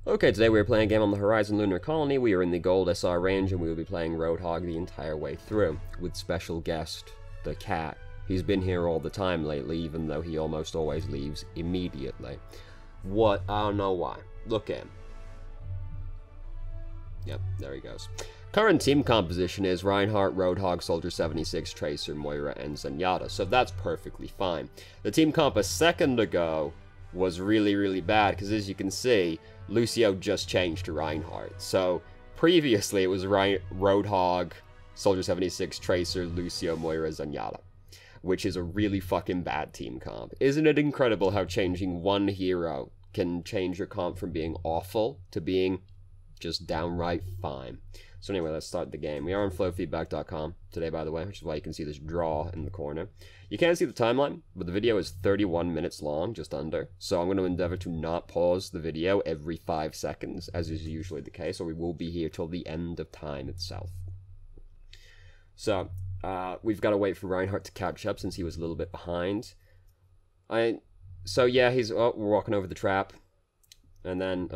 Okay, today we are playing a game on the Horizon Lunar Colony. We are in the Gold SR range, and we will be playing Roadhog the entire way through, with special guest, the cat. He's been here all the time lately, even though he almost always leaves immediately. What? I don't know why. Look at him. Yep, there he goes. Current team composition is Reinhardt, Roadhog, Soldier 76, Tracer, Moira, and Zenyatta, so that's perfectly fine. The team comp a second ago was really bad, because as you can see, Lucio just changed to Reinhardt. So previously it was Roadhog, Soldier 76, Tracer, Lucio, Moira, Zenyatta, which is a really fucking bad team comp. Isn't it incredible how changing one hero can change your comp from being awful to being just downright fine? So anyway, let's start the game. We are on flowfeedback.com today, by the way, which is why you can see this draw in the corner. You can't see the timeline, but the video is 31 minutes long, just under. So I'm going to endeavor to not pause the video every 5 seconds, as is usually the case, or we will be here till the end of time itself. So, we've got to wait for Reinhardt to catch up since he was a little bit behind. So yeah, we're walking over the trap. And then,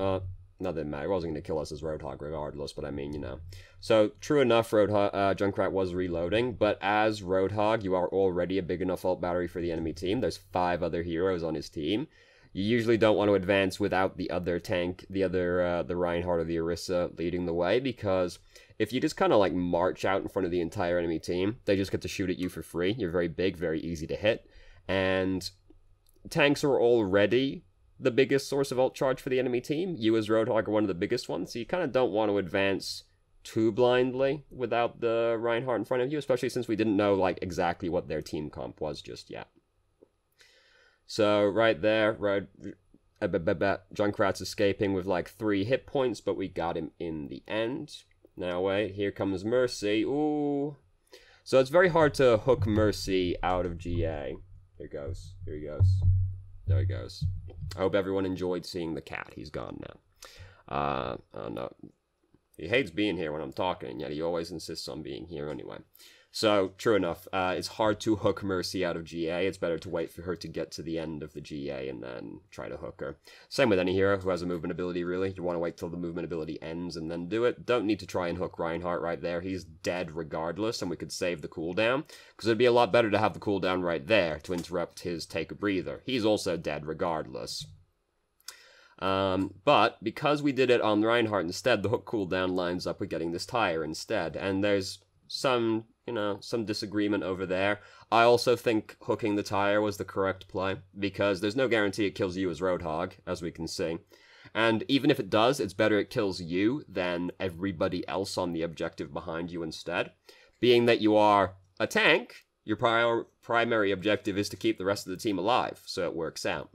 nothing matter. He wasn't going to kill us as Roadhog regardless, but I mean, you know. So, true enough, Junkrat was reloading, but as Roadhog, you are already a big enough ult battery for the enemy team. There's 5 other heroes on his team. You usually don't want to advance without the other tank, the Reinhardt or the Orisa leading the way, because if you just kind of like march out in front of the entire enemy team, they just get to shoot at you for free. You're very big, very easy to hit, and tanks are already the biggest source of ult charge for the enemy team. You as Roadhog are one of the biggest ones, so you kind of don't want to advance too blindly without the Reinhardt in front of you, especially since we didn't know like exactly what their team comp was just yet. So right there, Junkrat's escaping with like 3 hit points, but we got him in the end. Now wait, here comes Mercy. Ooh. So it's very hard to hook Mercy out of GA. Here he goes. Here he goes. There he goes. I hope everyone enjoyed seeing the cat. He's gone now. Oh no. He hates being here when I'm talking, yet he always insists on being here anyway. So, true enough, it's hard to hook Mercy out of GA. It's better to wait for her to get to the end of the GA and then try to hook her. Same with any hero who has a movement ability, really. You want to wait till the movement ability ends and then do it. Don't need to try and hook Reinhardt right there. He's dead regardless, and we could save the cooldown, because it'd be a lot better to have the cooldown right there to interrupt his take a breather. He's also dead regardless. But because we did it on Reinhardt instead, the hook cooldown lines up with getting this tire instead, and there's some disagreement over there. I also think hooking the tire was the correct play, because there's no guarantee it kills you as Roadhog, as we can see. And even if it does, it's better it kills you than everybody else on the objective behind you instead. Being that you are a tank, your primary objective is to keep the rest of the team alive, so it works out.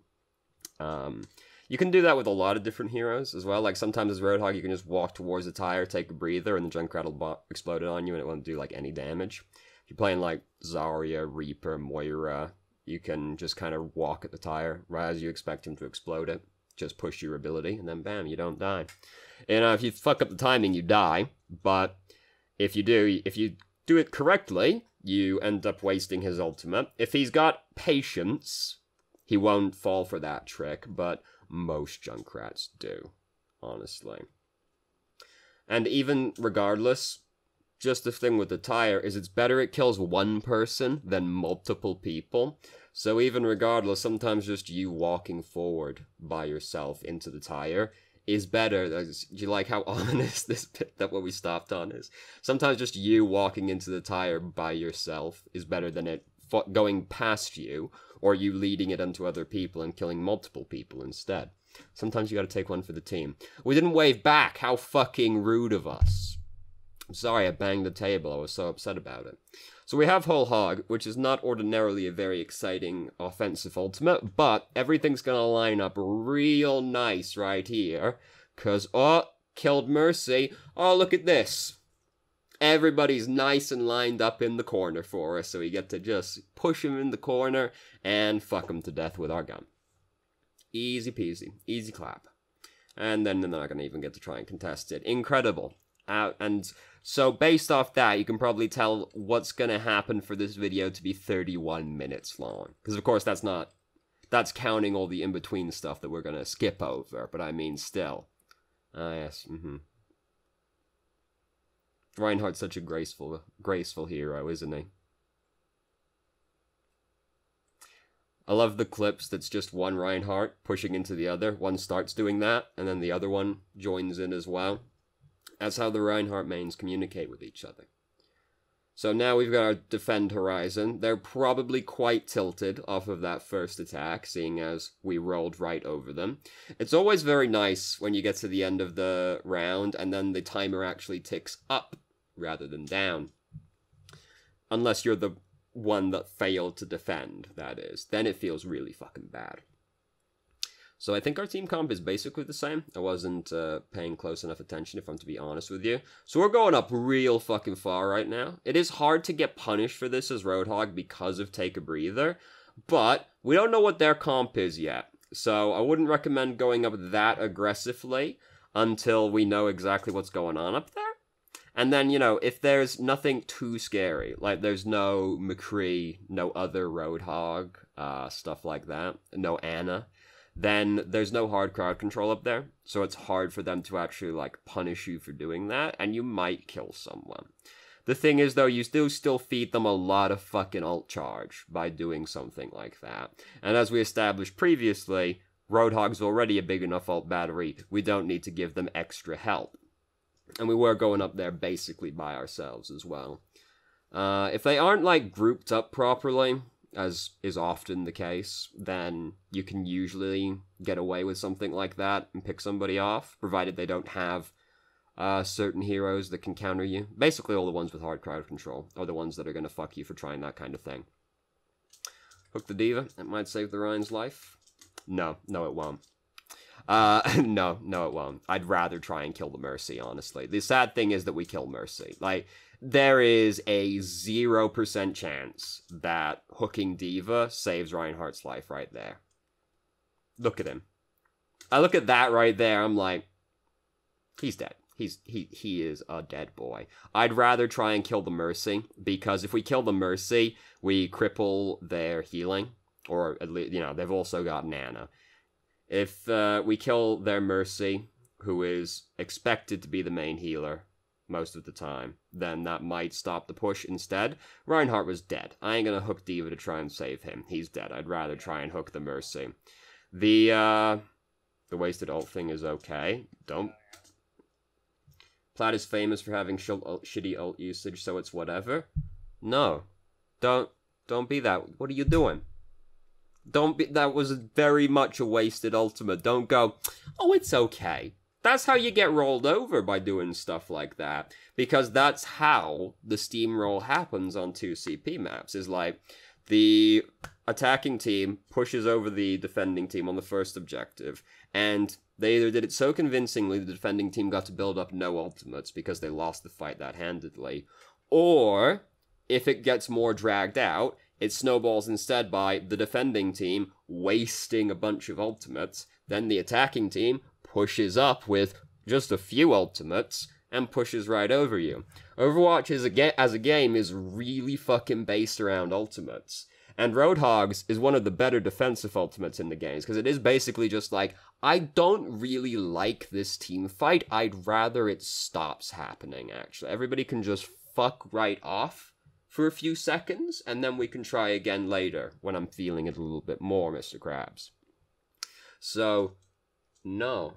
You can do that with a lot of different heroes as well. Like sometimes as Roadhog, you can just walk towards the tire, take a breather, and the Junkrat will explode it on you, and it won't do like any damage. If you're playing like Zarya, Reaper, Moira, you can just kind of walk at the tire right as you expect him to explode it. Just push your ability, and then bam, you don't die. And if you fuck up the timing, you die. But if you do it correctly, you end up wasting his ultimate. If he's got patience, he won't fall for that trick, but most Junkrats do, honestly. And even regardless, just the thing with the tire is it's better it kills one person than multiple people. So even regardless, sometimes just you walking forward by yourself into the tire is better. Do you like how ominous this bit that what we stopped on is? Sometimes just you walking into the tire by yourself is better than it going past you, or you leading it onto other people and killing multiple people instead. Sometimes you gotta take one for the team. We didn't wave back! How fucking rude of us. I'm sorry I banged the table, I was so upset about it. So we have Whole Hog, which is not ordinarily a very exciting offensive ultimate, but everything's gonna line up real nice right here, cause, oh, killed Mercy. Oh, look at this. Everybody's nice and lined up in the corner for us, so we get to just push him in the corner and fuck him to death with our gun. Easy peasy. Easy clap. And then they're not going to even get to try and contest it. Incredible. And so based off that, you can probably tell what's going to happen for this video to be 31 minutes long. Because of course that's counting all the in-between stuff that we're going to skip over, but I mean still. Ah, yes, Reinhardt's such a graceful hero, isn't he? I love the clips that's just one Reinhardt pushing into the other. One starts doing that, and then the other one joins in as well. That's how the Reinhardt mains communicate with each other. So now we've got our defend horizon. They're probably quite tilted off of that first attack, seeing as we rolled right over them. It's always very nice when you get to the end of the round, and then the timer actually ticks up rather than down. Unless you're the one that failed to defend, that is. Then it feels really fucking bad. So I think our team comp is basically the same. I wasn't paying close enough attention, if I'm to be honest with you. So we're going up real fucking far right now. It is hard to get punished for this as Roadhog because of Take a Breather, but we don't know what their comp is yet. So I wouldn't recommend going up that aggressively until we know exactly what's going on up there. And then, you know, if there's nothing too scary, like there's no McCree, no other Roadhog, stuff like that, no Anna, then there's no hard crowd control up there, so it's hard for them to actually, like, punish you for doing that, and you might kill someone. The thing is, though, you still feed them a lot of fucking ult charge by doing something like that. And as we established previously, Roadhog's already a big enough ult battery, we don't need to give them extra help. And we were going up there basically by ourselves as well. If they aren't, like, grouped up properly, as is often the case, then you can usually get away with something like that and pick somebody off, provided they don't have certain heroes that can counter you. Basically all the ones with hard crowd control are the ones that are going to fuck you for trying that kind of thing. Hook the Diva, it might save the Ryan's life. No, it won't. No, it won't. I'd rather try and kill the Mercy, honestly. The sad thing is that we kill Mercy. Like, there is a 0% chance that hooking Diva saves Reinhardt's life right there. Look at him. I look at that right there, I'm like, he's dead. He is a dead boy. I'd rather try and kill the Mercy, because if we kill the Mercy, we cripple their healing. Or, at least, you know, they've also got Nana. If we kill their Mercy, who is expected to be the main healer most of the time, then that might stop the push instead. Reinhardt was dead. I ain't gonna hook Diva to try and save him. He's dead. I'd rather try and hook the Mercy. The wasted ult thing is okay. Don't... Plaid is famous for having shitty ult usage, so it's whatever. No. Don't be that. What are you doing? Don't be... That was very much a wasted ultimate. Don't go, oh, it's okay. That's how you get rolled over by doing stuff like that. Because that's how the steamroll happens on 2CP maps. Is like, the attacking team pushes over the defending team on the first objective, and they either did it so convincingly the defending team got to build up no ultimates because they lost the fight that handedly, or, if it gets more dragged out, it snowballs instead by the defending team wasting a bunch of ultimates, then the attacking team pushes up with just a few ultimates and pushes right over you. Overwatch as a game is really fucking based around ultimates. And Roadhog's is one of the better defensive ultimates in the games, because it is basically just like, I don't really like this team fight, I'd rather it stops happening, actually. Everybody can just fuck right off for a few seconds, and then we can try again later, when I'm feeling it a little bit more, Mr. Krabs. So, no.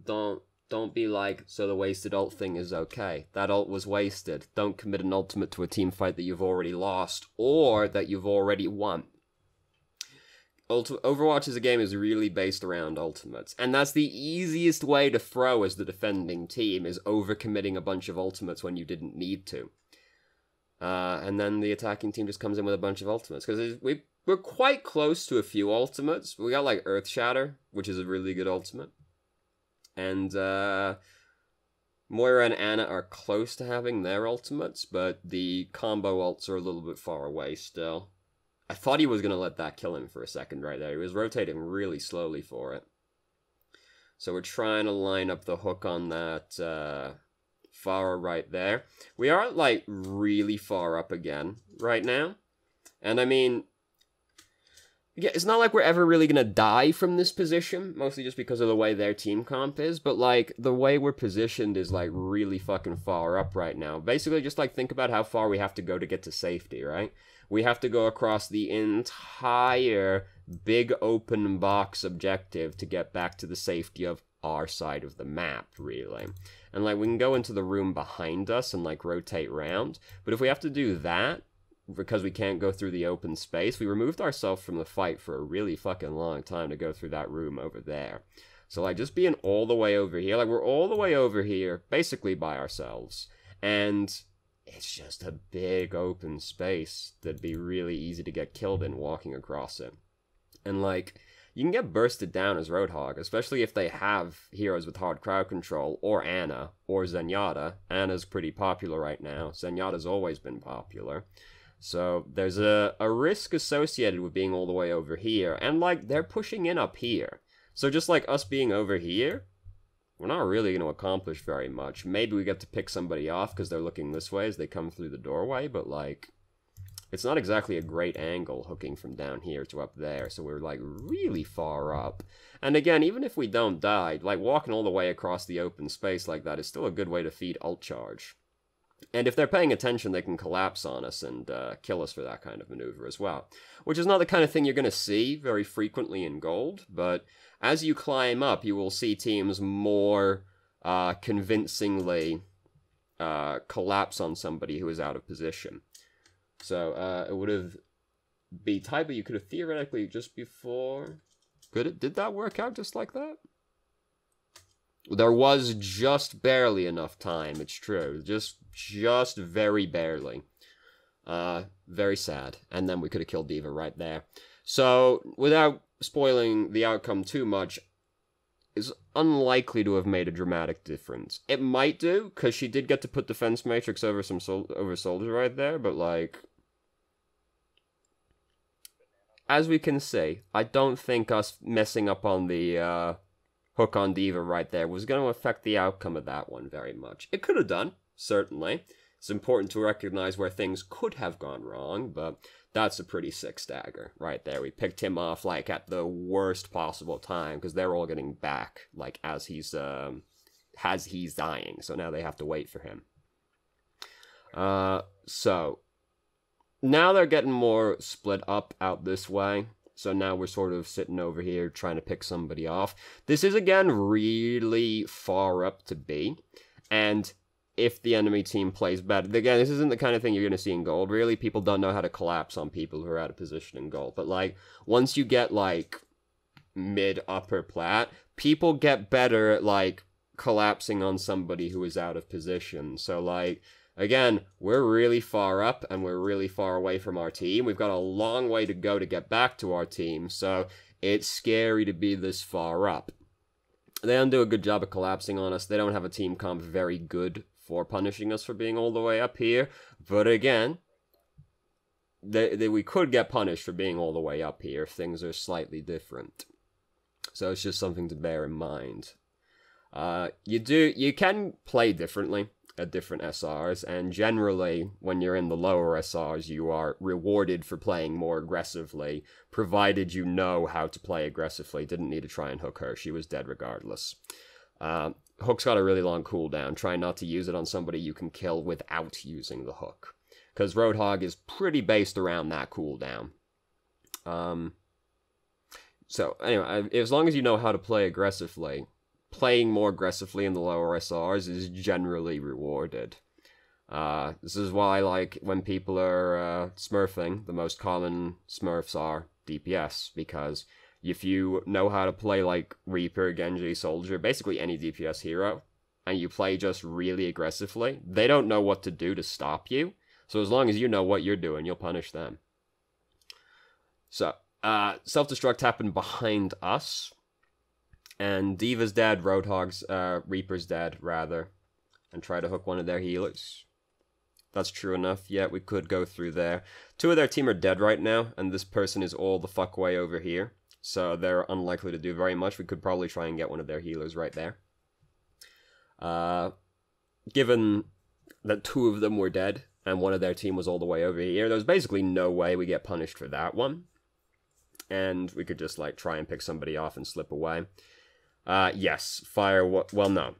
Don't be like, so the wasted ult thing is okay. That ult was wasted. Don't commit an ultimate to a team fight that you've already lost, or that you've already won. Overwatch as a game is really based around ultimates, and that's the easiest way to throw as the defending team, is overcommitting a bunch of ultimates when you didn't need to. And then the attacking team just comes in with a bunch of ultimates, because we're quite close to a few ultimates. We got, like, Earth Shatter, which is a really good ultimate. And, Moira and Anna are close to having their ultimates, but the combo ults are a little bit far away still. I thought he was going to let that kill him for a second right there. He was rotating really slowly for it. So we're trying to line up the hook on that, far right there. We are, like, really far up again right now. And, I mean, Yeah, it's not like we're ever really gonna die from this position, mostly just because of the way their team comp is, but, like, the way we're positioned is, like, really fucking far up right now. Basically, just, like, think about how far we have to go to get to safety, right? We have to go across the entire big open box objective to get back to the safety of our side of the map, really. And, like, we can go into the room behind us and, like, rotate around, but if we have to do that, because we can't go through the open space, we removed ourselves from the fight for a really fucking long time to go through that room over there. So, like, just being all the way over here, like, we're all the way over here, basically by ourselves, and it's just a big open space that'd be really easy to get killed in walking across it. And, like, you can get bursted down as Roadhog, especially if they have heroes with hard crowd control, or Ana, or Zenyatta. Ana's pretty popular right now. Zenyatta's always been popular. So there's a risk associated with being all the way over here, and, like, they're pushing in up here. So just like us being over here, we're not really going to accomplish very much. Maybe we get to pick somebody off because they're looking this way as they come through the doorway, but, like, it's not exactly a great angle hooking from down here to up there, so we're, like, really far up. And again, even if we don't die, like, walking all the way across the open space like that is still a good way to feed ult charge. And if they're paying attention, they can collapse on us and kill us for that kind of maneuver as well. Which is not the kind of thing you're going to see very frequently in Gold, but as you climb up, you will see teams more convincingly collapse on somebody who is out of position. So it would have been type, but you could have theoretically just before... Did that work out just like that? There was just barely enough time, it's true. Just very barely. Very sad. And then we could have killed D.Va right there. So, without spoiling the outcome too much, it's unlikely to have made a dramatic difference. It might do, because she did get to put Defense Matrix over some over Soldier right there, but, like... As we can see, I don't think us messing up on the, hook on D.Va right there was going to affect the outcome of that one very much. It could have done, certainly. It's important to recognize where things could have gone wrong, but that's a pretty sick stagger right there. We picked him off, like, at the worst possible time, because they're all getting back, like, as he's dying, so now they have to wait for him. So, now they're getting more split up out this way. So now we're sort of sitting over here trying to pick somebody off. This is, again, really far up to B. And if the enemy team plays better... Again, this isn't the kind of thing you're going to see in Gold, really. People don't know how to collapse on people who are out of position in Gold. But, like, once you get, like, mid-upper plat, people get better at, like, collapsing on somebody who is out of position. So, like... Again, we're really far up, and we're really far away from our team. We've got a long way to go to get back to our team, so it's scary to be this far up. They don't do a good job of collapsing on us. They don't have a team comp very good for punishing us for being all the way up here. But again, we could get punished for being all the way up here if things are slightly different. So it's just something to bear in mind. You can play differently at different SRs, and generally, when you're in the lower SRs, you are rewarded for playing more aggressively, provided you know how to play aggressively. Didn't need to try and hook her. She was dead regardless. Hook's got a really long cooldown. Try not to use it on somebody you can kill without using the hook, because Roadhog is pretty based around that cooldown. So, anyway, as long as you know how to play aggressively, playing more aggressively in the lower SRs is generally rewarded. This is why, like, when people are smurfing, the most common smurfs are DPS, because if you know how to play, like, Reaper, Genji, Soldier, basically any DPS hero, and you play just really aggressively, they don't know what to do to stop you, so as long as you know what you're doing, you'll punish them. So, self-destruct happened behind us, and D.Va's dead, Roadhog's, Reaper's dead, rather, and try to hook one of their healers. That's true enough. Yeah, we could go through there. Two of their team are dead right now, and this person is all the fuck way over here, so they're unlikely to do very much. We could probably try and get one of their healers right there. Given that two of them were dead, and one of their team was all the way over here, there was basically no way we get punished for that one. and we could just, like, try and pick somebody off and slip away. Yes, fire, well, no.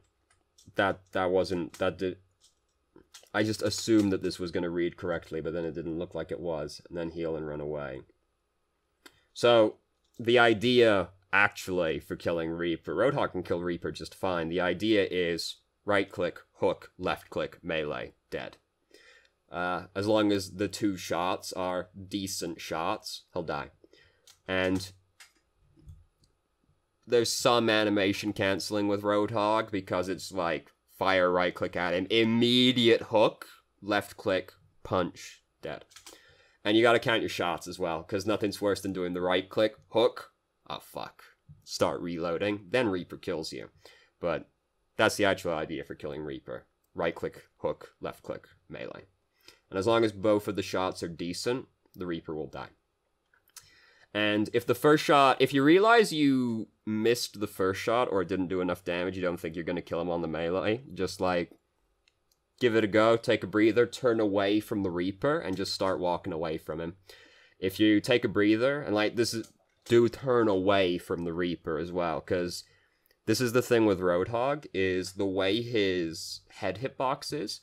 That wasn't, that did, I just assumed that this was going to read correctly, but then it didn't look like it was, and then heal and run away. So, the idea, actually, for killing Reaper, Roadhog can kill Reaper just fine. The idea is right-click, hook, left-click, melee, dead. As long as the 2 shots are decent shots, he'll die. And there's some animation canceling with Roadhog, because it's like, fire right-click at him, immediate hook, left-click, punch, dead. And you gotta count your shots as well, because nothing's worse than doing the right-click, hook, oh fuck, start reloading, then Reaper kills you. But that's the actual idea for killing Reaper. Right-click, hook, left-click, melee. And as long as both of the shots are decent, the Reaper will die. And if the first shot, if you realize you missed the first shot or didn't do enough damage, you don't think you're going to kill him on the melee, just like, give it a go, take a breather, turn away from the Reaper, and just start walking away from him. If you take a breather, and like, do turn away from the Reaper as well, because this is the thing with Roadhog, is the way his head hitbox is,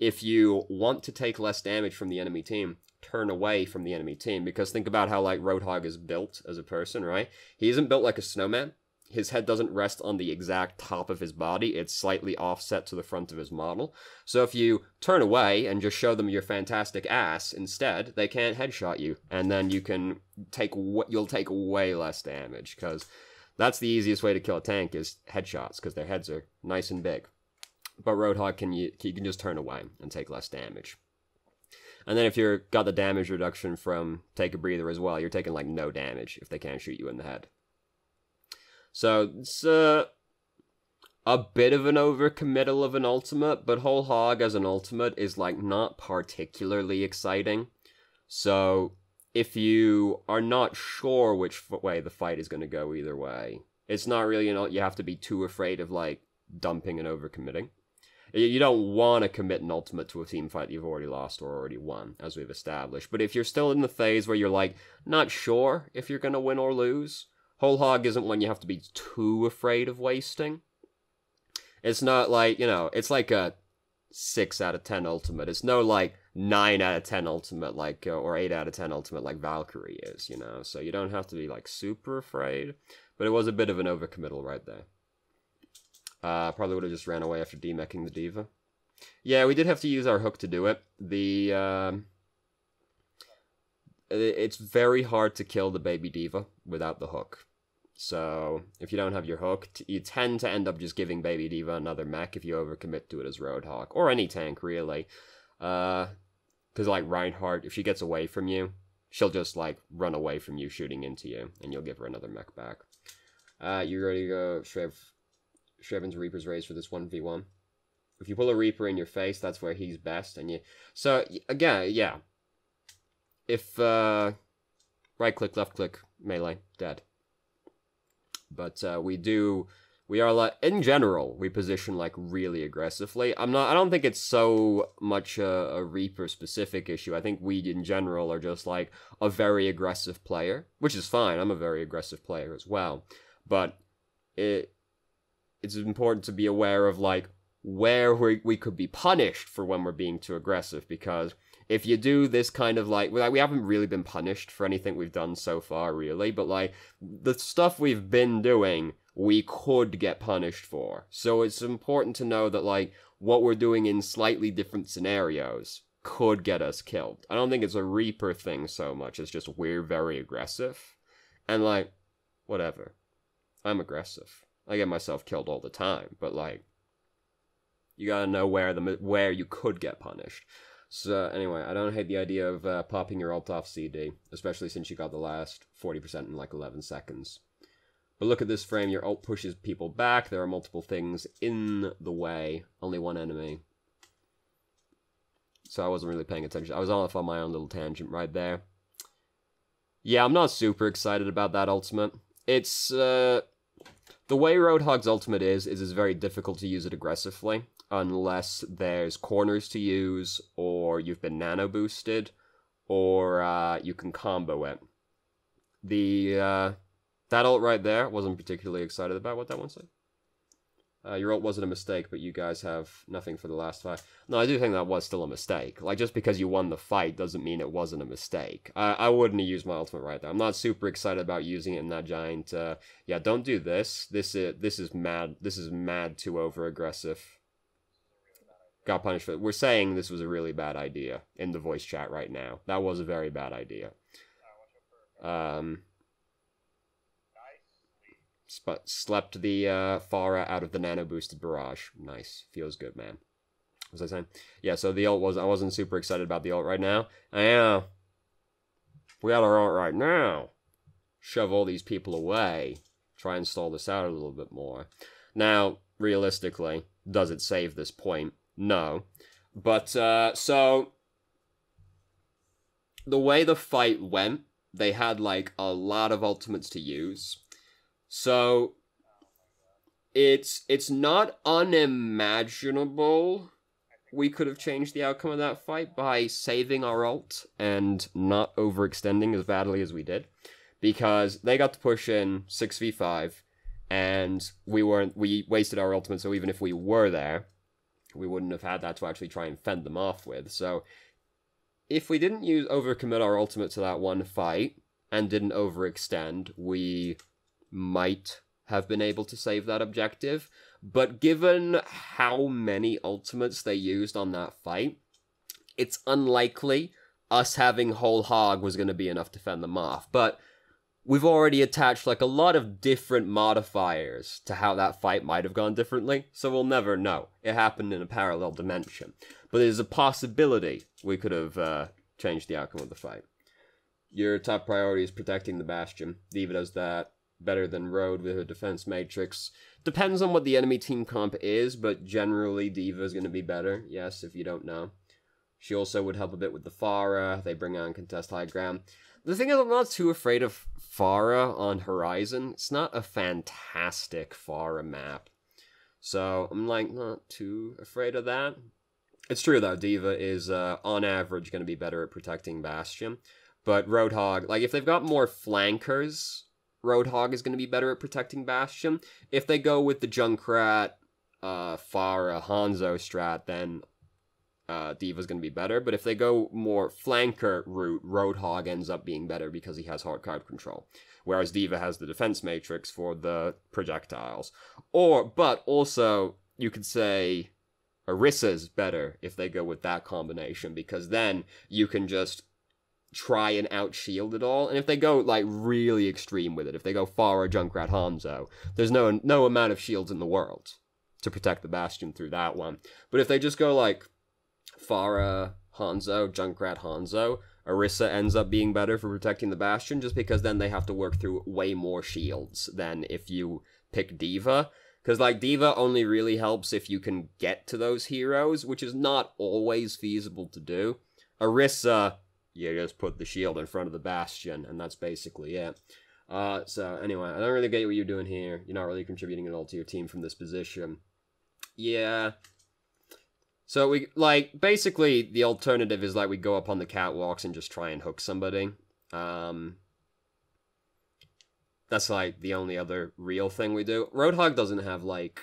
if you want to take less damage from the enemy team, turn away from the enemy team, because think about how, like, Roadhog is built as a person, right? He isn't built like a snowman. His head doesn't rest on the exact top of his body. It's slightly offset to the front of his model. So if you turn away and just show them your fantastic ass instead, they can't headshot you, and then you can you'll take way less damage, because that's the easiest way to kill a tank is headshots, because their heads are nice and big. But Roadhog you can just turn away and take less damage. And then if you've got the damage reduction from take a breather as well, you're taking, like, no damage if they can't shoot you in the head. So, it's a bit of an overcommittal of an ultimate, but Whole Hog as an ultimate is, like, not particularly exciting. So, if you are not sure which way the fight is going to go either way, it's not really, you have to be too afraid of, like, dumping and overcommitting. You don't want to commit an ultimate to a team fight that you've already lost or already won, as we've established. But if you're still in the phase where you're, like, not sure if you're going to win or lose, Whole Hog isn't one you have to be too afraid of wasting. It's not like, it's like a 6 out of 10 ultimate. It's no, like, 9 out of 10 ultimate, like, or 8 out of 10 ultimate like Valkyrie is, So you don't have to be, like, super afraid. But it was a bit of an overcommittal right there. Probably would have just ran away after demeching the D.Va. Yeah, we did have to use our hook to do it. It's very hard to kill the baby D.Va without the hook. So, if you don't have your hook, you tend to end up just giving baby D.Va another mech if you overcommit to it as Roadhog. Or any tank, really. Because, like, Reinhardt, if she gets away from you, she'll just, like, run away from you, shooting into you, and you'll give her another mech back. You ready to go, Shreven's Reaper's Raise for this 1v1. If you pull a Reaper in your face, that's where he's best, and you... So, again, yeah. If, right-click, left-click, melee, dead. But, we are, like, in general, we position, like, really aggressively. I don't think it's so much a Reaper-specific issue. I think we, in general, are just, like, a very aggressive player, which is fine. I'm a very aggressive player as well. But, it's important to be aware of, like, where we could be punished for when we're being too aggressive, because if you do this kind of, like, we haven't really been punished for anything we've done so far, really, but, like, the stuff we've been doing, we could get punished for. So it's important to know that, like, what we're doing in slightly different scenarios could get us killed. I don't think it's a Reaper thing so much, it's just we're very aggressive. And, like, whatever. I'm aggressive. I get myself killed all the time, but, like, you gotta know where you could get punished. So, anyway, I don't hate the idea of popping your ult off CD, especially since you got the last 40% in, like, 11 seconds. But look at this frame, your ult pushes people back, there are multiple things in the way, only one enemy. So I wasn't really paying attention. I was off on my own little tangent right there. Yeah, I'm not super excited about that ultimate. It's, the way Roadhog's ultimate is it's very difficult to use it aggressively, unless there's corners to use, or you've been nano boosted, or you can combo it. that ult right there, wasn't particularly excited about what that one said. Your ult wasn't a mistake, but you guys have nothing for the last fight. No, I do think that was still a mistake. Like, just because you won the fight doesn't mean it wasn't a mistake. I wouldn't have used my ultimate right there. I'm not super excited about using it in that giant. Yeah, don't do this. This is mad. This is mad too over-aggressive. Got punished for it. We're saying this was a really bad idea in the voice chat right now. That was a very bad idea. Slept the Pharah out of the nano-boosted barrage. Nice. Feels good, man. What was I saying? Yeah, so the ult I wasn't super excited about the ult right now. Yeah. We got our ult right now. Shove all these people away. Try and stall this out a little bit more. Now, realistically, does it save this point? No. But, so... the way the fight went, they had, like, a lot of ultimates to use. So, it's not unimaginable we could have changed the outcome of that fight by saving our ult and not overextending as badly as we did. Because they got to push in 6v5, and we wasted our ultimate, so even if we were there, we wouldn't have had that to actually try and fend them off with. So, if we didn't overcommit our ultimate to that one fight, and didn't overextend, we might have been able to save that objective, but given how many ultimates they used on that fight, it's unlikely us having whole hog was going to be enough to fend them off. But we've already attached like a lot of different modifiers to how that fight might have gone differently, so we'll never know. It happened in a parallel dimension. But there's a possibility we could have changed the outcome of the fight. Your top priority is protecting the Bastion. D.Va does that better than Road with her defense matrix. Depends on what the enemy team comp is, but generally D.Va is going to be better, yes, if you don't know. She also would help a bit with the Pharah. They bring on contest high ground. The thing is, I'm not too afraid of Pharah on Horizon. It's not a fantastic Pharah map. So, I'm like, not too afraid of that. It's true though, D.Va is on average going to be better at protecting Bastion. But Roadhog, like if they've got more flankers, Roadhog is going to be better at protecting Bastion. If they go with the Junkrat, Pharah, Hanzo strat, then D.Va's going to be better. But if they go more flanker route, Roadhog ends up being better because he has hard card control. Whereas D.Va has the defense matrix for the projectiles. But also, you could say Orissa's better if they go with that combination, because then you can just try and out-shield it all. And if they go, like, really extreme with it, if they go Pharah, Junkrat, Hanzo, there's no amount of shields in the world to protect the Bastion through that one. But if they just go, like, Pharah, Hanzo, Junkrat, Hanzo, Orisa ends up being better for protecting the Bastion, just because then they have to work through way more shields than if you pick D.Va. Because, like, D.Va only really helps if you can get to those heroes, which is not always feasible to do. Orisa, you just put the shield in front of the Bastion, and that's basically it. So, anyway, I don't really get what you're doing here. You're not really contributing at all to your team from this position. Yeah. So, we, like, basically, the alternative is, like, we go up on the catwalks and just try and hook somebody. That's, like, the only other real thing we do. Roadhog doesn't have, like,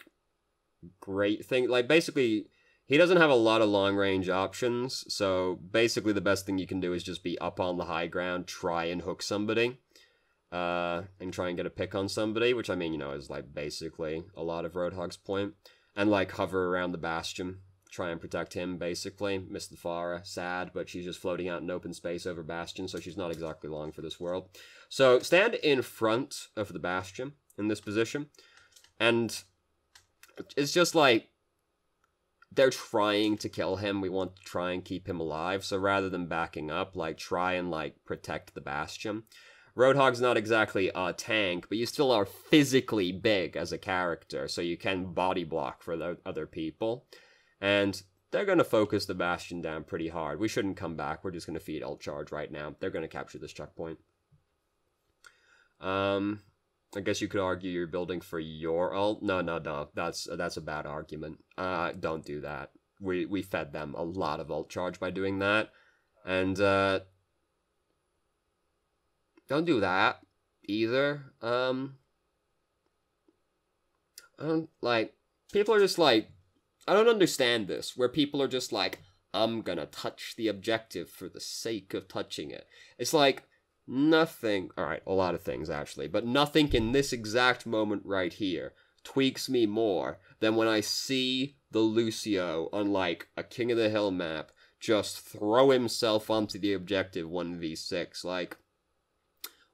great thing. Like, basically, he doesn't have a lot of long-range options, so basically the best thing you can do is just be up on the high ground, try and hook somebody, and try and get a pick on somebody, which, I mean, you know, is, like, basically a lot of Roadhog's point. And, like, hover around the Bastion, try and protect him, basically. Miss the Pharah, sad, but she's just floating out in open space over Bastion, so she's not exactly long for this world. So, stand in front of the Bastion in this position, and it's just like, they're trying to kill him, we want to try and keep him alive, so rather than backing up, like, try and, like, protect the Bastion. Roadhog's not exactly a tank, but you still are physically big as a character, so you can body block for the other people. And they're going to focus the Bastion down pretty hard. We shouldn't come back, we're just going to feed ult charge right now. They're going to capture this checkpoint. I guess you could argue you're building for your ult. No. That's a bad argument. Don't do that. We fed them a lot of ult charge by doing that. And, don't do that. either. Like, people are just like, I don't understand this, where people are just like, I'm gonna touch the objective for the sake of touching it. It's like, nothing, alright, a lot of things actually, but nothing in this exact moment right here tweaks me more than when I see the Lucio on, like, a King of the Hill map just throw himself onto the objective 1v6. Like,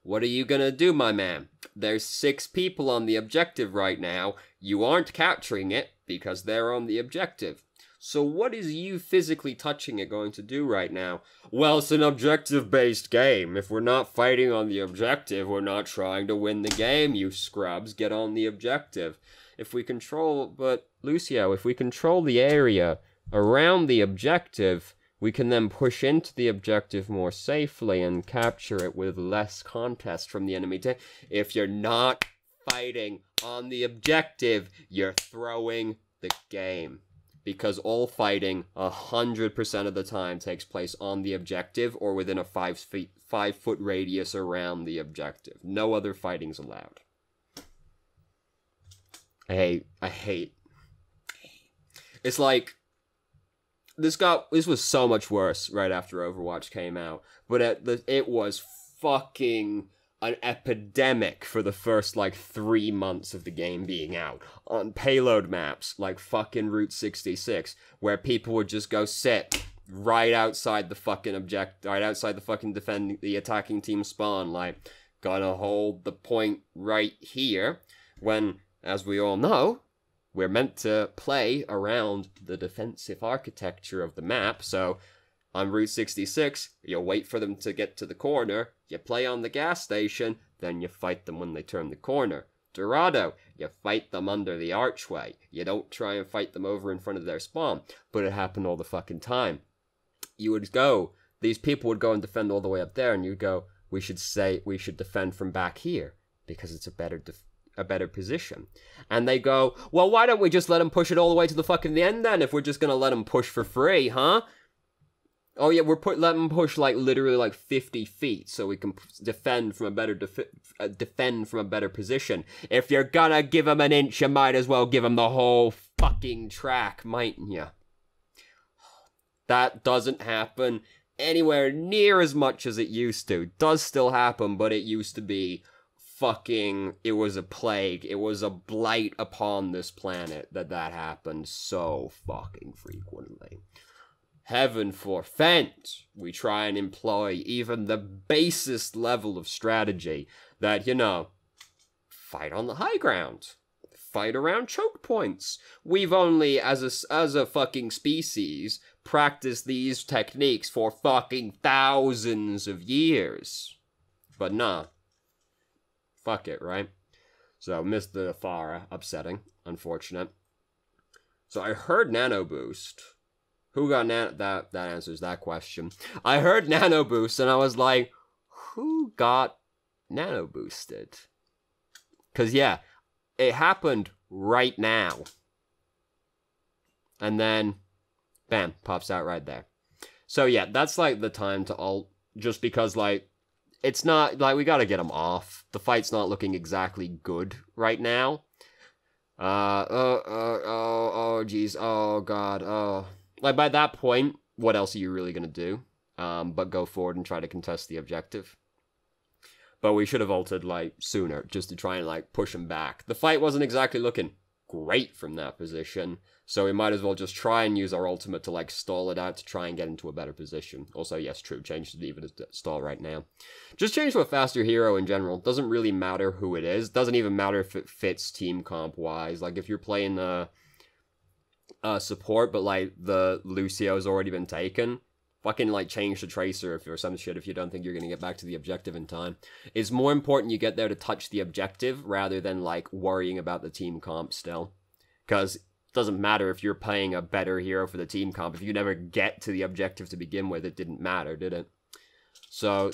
what are you gonna do, my man? There's 6 people on the objective right now. You aren't capturing it because they're on the objective. So what is you physically touching it going to do right now? Well, it's an objective-based game. If we're not fighting on the objective, we're not trying to win the game, you scrubs. Get on the objective. If we control... But, Lucio, if we control the area around the objective, we can then push into the objective more safely and capture it with less contest from the enemy team. If you're not fighting on the objective, you're throwing the game. Because all fighting, 100% of the time, takes place on the objective or within a 5-foot radius around the objective. No other fighting's allowed. I hate. It's like, this was so much worse right after Overwatch came out, but it was fucking an epidemic for the first, like, 3 months of the game being out. On payload maps, like fucking Route 66, where people would just go sit right outside the fucking right outside the fucking the attacking team spawn, like, gonna hold the point right here, when, as we all know, we're meant to play around the defensive architecture of the map, so on Route 66, you wait for them to get to the corner, you play on the gas station, then you fight them when they turn the corner. Dorado, you fight them under the archway. You don't try and fight them over in front of their spawn. But it happened all the fucking time. These people would go and defend all the way up there, and you'd go, we should defend from back here, because it's a better position. And they go, well, why don't we just let them push it all the way to the fucking end then, if we're just gonna let them push for free, huh? Oh yeah, let them push, like, literally, like, 50 feet so we can defend from a better position. If you're gonna give them an inch, you might as well give them the whole fucking track, mightn't ya? That doesn't happen anywhere near as much as it used to. It does still happen, but it used to be fucking... It was a plague. It was a blight upon this planet that happened so fucking frequently. Heaven forfend, we try and employ even the basest level of strategy that, you know, fight on the high ground, fight around choke points. We've only, as a fucking species, practiced these techniques for fucking thousands of years. But nah. Fuck it, right? So, missed the Farah, upsetting, unfortunate. So I heard Nano Boost. Who got that answers that question. I heard Nano Boost and I was like, who got Nano Boosted? Cause yeah, it happened right now. And then, bam, pops out right there. So yeah, that's like the time to ult, just because like, it's not, like, we gotta get him off. The fight's not looking exactly good right now. Oh jeez, oh god, oh. Like, by that point, what else are you really gonna do? But go forward and try to contest the objective. But we should have ulted, like, sooner, just to try and, like, push him back. The fight wasn't exactly looking great from that position, so we might as well just try and use our ultimate to, like, stall it out to try and get into a better position. Also, yes, true, change to D.Va to stall right now. Just change to a faster hero in general. Doesn't really matter who it is. Doesn't even matter if it fits team comp-wise. Like, if you're playing support, but, like, the Lucio's already been taken, fucking, like, change the Tracer or some shit if you don't think you're gonna get back to the objective in time. It's more important you get there to touch the objective rather than, like, worrying about the team comp still. Because it doesn't matter if you're playing a better hero for the team comp. If you never get to the objective to begin with, it didn't matter, did it? So,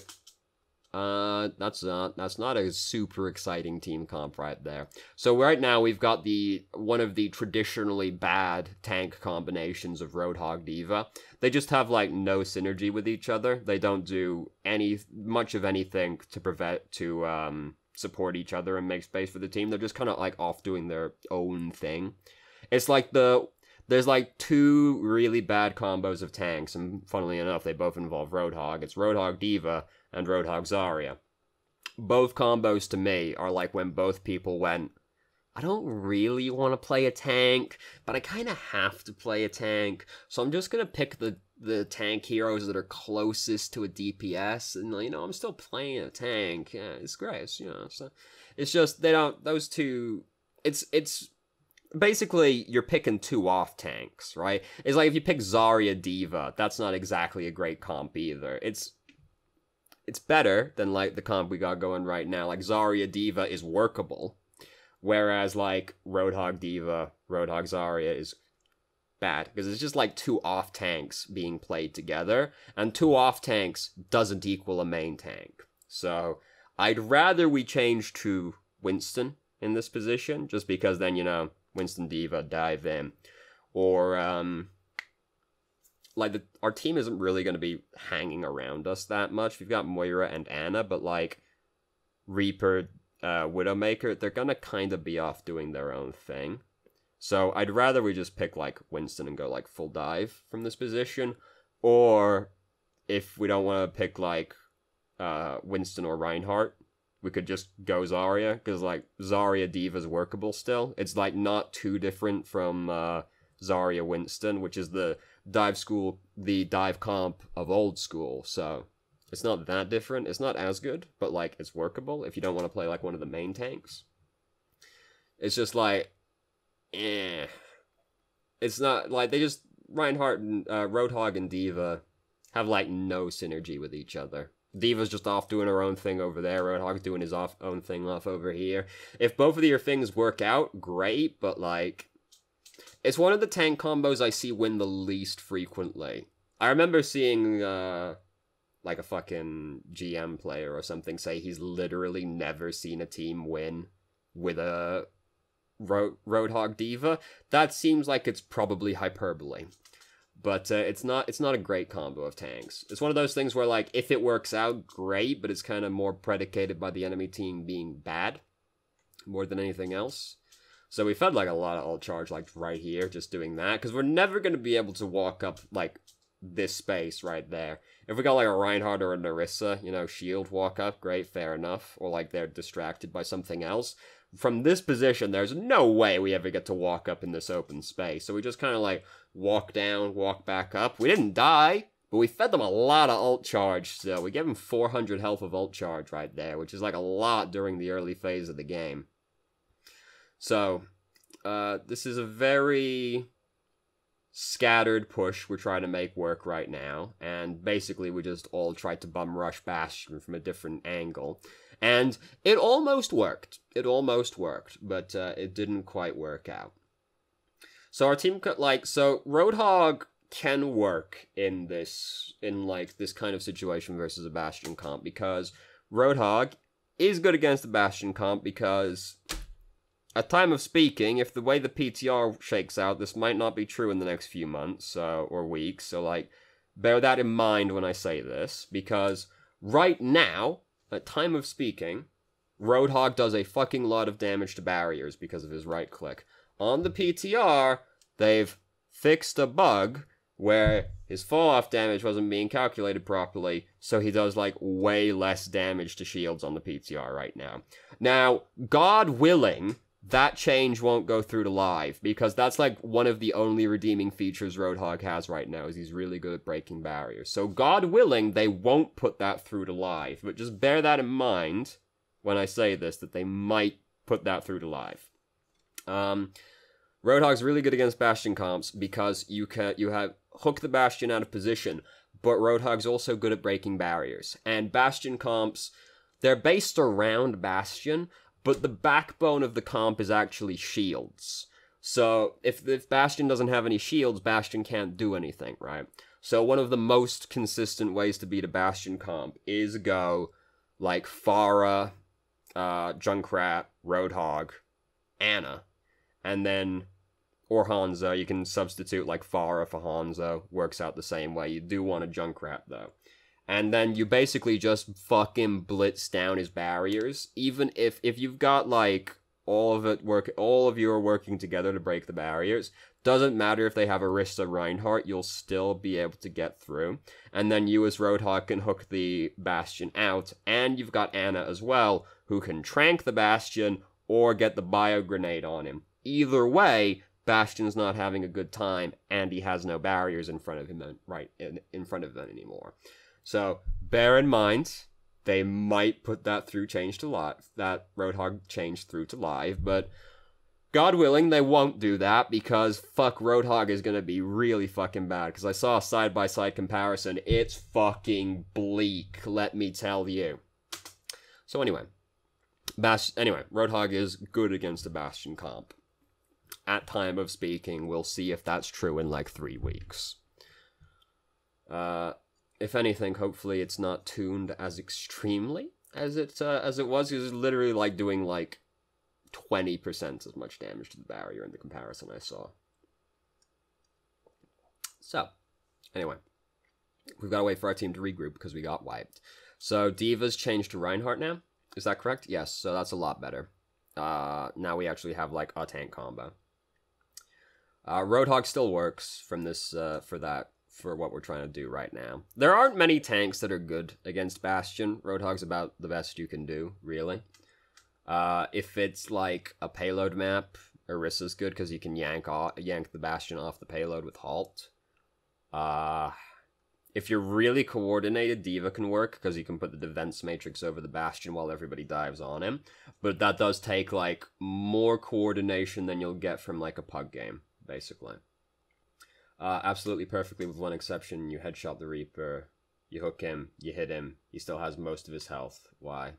that's not a super exciting team comp right there. So right now we've got one of the traditionally bad tank combinations of Roadhog D.Va. They just have, like, no synergy with each other. They don't do much of anything to support each other and make space for the team. They're just kind of like off doing their own thing. It's like there's like two really bad combos of tanks, and funnily enough, they both involve Roadhog. It's Roadhog D.Va and Roadhog Zarya. Both combos to me are like when both people went, I don't really want to play a tank, but I kind of have to play a tank, so I'm just going to pick the tank heroes that are closest to a DPS, and, you know, I'm still playing a tank. Yeah, it's great, you know, so it's just, they don't, those two, it's basically, you're picking two off tanks, right? It's like if you pick Zarya D.Va, that's not exactly a great comp either. It's better than, like, the comp we got going right now. Like, Zarya D.Va is workable, whereas, like, Roadhog D.Va, Roadhog Zarya is bad, because it's just, like, two off tanks being played together, and two off tanks doesn't equal a main tank. So, I'd rather we change to Winston in this position, just because then, you know, Winston D.Va dive in. Or, like, our team isn't really going to be hanging around us that much. We've got Moira and Anna, but, like, Reaper, Widowmaker, they're going to kind of be off doing their own thing. So I'd rather we just pick, like, Winston and go, like, full dive from this position. Or, if we don't want to pick, like, Winston or Reinhardt, we could just go Zarya, because, like, Zarya D.Va's workable still. It's, like, not too different from Zarya Winston, which is the dive comp of old school, so it's not that different. It's not as good, but, like, it's workable if you don't want to play, like, one of the main tanks. It's just, like, It's not, like, they just, Reinhardt and Roadhog and D.Va have, like, no synergy with each other. D.Va's just off doing her own thing over there. Roadhog's doing his own thing off over here. If both of your things work out, great, but, like, it's one of the tank combos I see win the least frequently. I remember seeing, like, a fucking GM player or something say he's literally never seen a team win with a Roadhog D.Va. That seems like it's probably hyperbole. But it's not a great combo of tanks. It's one of those things where, like, if it works out, great, but it's kind of more predicated by the enemy team being bad more than anything else. So we fed, like, a lot of ult charge, like, right here, just doing that, because we're never going to be able to walk up, like, this space right there. If we got, like, a Reinhardt or a Narissa, you know, shield walk up, great, fair enough, or, like, they're distracted by something else. From this position, there's no way we ever get to walk up in this open space. So we just kind of, like, walk down, walk back up. We didn't die, but we fed them a lot of ult charge still. We gave them 400 health of ult charge right there, which is, like, a lot during the early phase of the game. So, this is a very scattered push we're trying to make work right now. And basically, we just all tried to bum rush Bastion from a different angle. And it almost worked. It almost worked, but it didn't quite work out. So our team, so Roadhog can work in this kind of situation versus a Bastion comp, because Roadhog is good against the Bastion comp, because at time of speaking, if the way the PTR shakes out, this might not be true in the next few months or weeks, so, like, bear that in mind when I say this, because right now, at time of speaking, Roadhog does a fucking lot of damage to barriers because of his right click. On the PTR, they've fixed a bug where his fall-off damage wasn't being calculated properly, so he does, like, way less damage to shields on the PTR right now. Now, God willing, that change won't go through to live, because that's, like, one of the only redeeming features Roadhog has right now, is he's really good at breaking barriers. So, God willing, they won't put that through to live, but just bear that in mind when I say this, that they might put that through to live. Roadhog's really good against Bastion comps, because you have hook the Bastion out of position, but Roadhog's also good at breaking barriers. And Bastion comps, they're based around Bastion, but the backbone of the comp is actually shields. So, if Bastion doesn't have any shields, Bastion can't do anything, right? So, one of the most consistent ways to beat a Bastion comp is go, like, Pharah, Junkrat, Roadhog, Anna, and then, or Hanzo. You can substitute, like, Pharah for Hanzo. Works out the same way. You do want a Junkrat, though. and then you basically just fucking blitz down his barriers. Even if you've got like all of you are working together to break the barriers. Doesn't matter if they have Orisa Reinhardt, you'll still be able to get through. And then you as Roadhog can hook the Bastion out, and you've got Ana as well, who can trank the Bastion or get the bio grenade on him. Either way, Bastion's not having a good time, and he has no barriers in front of him in front of him anymore. So bear in mind, they might put that change to live, that Roadhog change through to live, but God willing, they won't do that, because fuck, Roadhog is gonna be really fucking bad, because I saw a side-by-side comparison. It's fucking bleak, let me tell you. So anyway, Roadhog is good against a Bastion comp. At time of speaking, we'll see if that's true in like 3 weeks. If anything, hopefully it's not tuned as extremely as it was. It was literally like doing like 20% as much damage to the barrier in the comparison I saw. So, anyway, we've got to wait for our team to regroup because we got wiped. So, D.Va's changed to Reinhardt now. Is that correct? Yes, so that's a lot better. Now we actually have, like, a tank combo. Roadhog still works from this, for what we're trying to do right now. There aren't many tanks that are good against Bastion. Roadhog's about the best you can do, really. If it's like a payload map, Orisa's good because you can yank the Bastion off the payload with Halt. If you're really coordinated, D.Va can work because you can put the defense matrix over the Bastion while everybody dives on him. But that does take like more coordination than you'll get from like a pug game, basically. Absolutely perfectly with one exception. You headshot the Reaper, you hook him, you hit him, he still has most of his health. Why?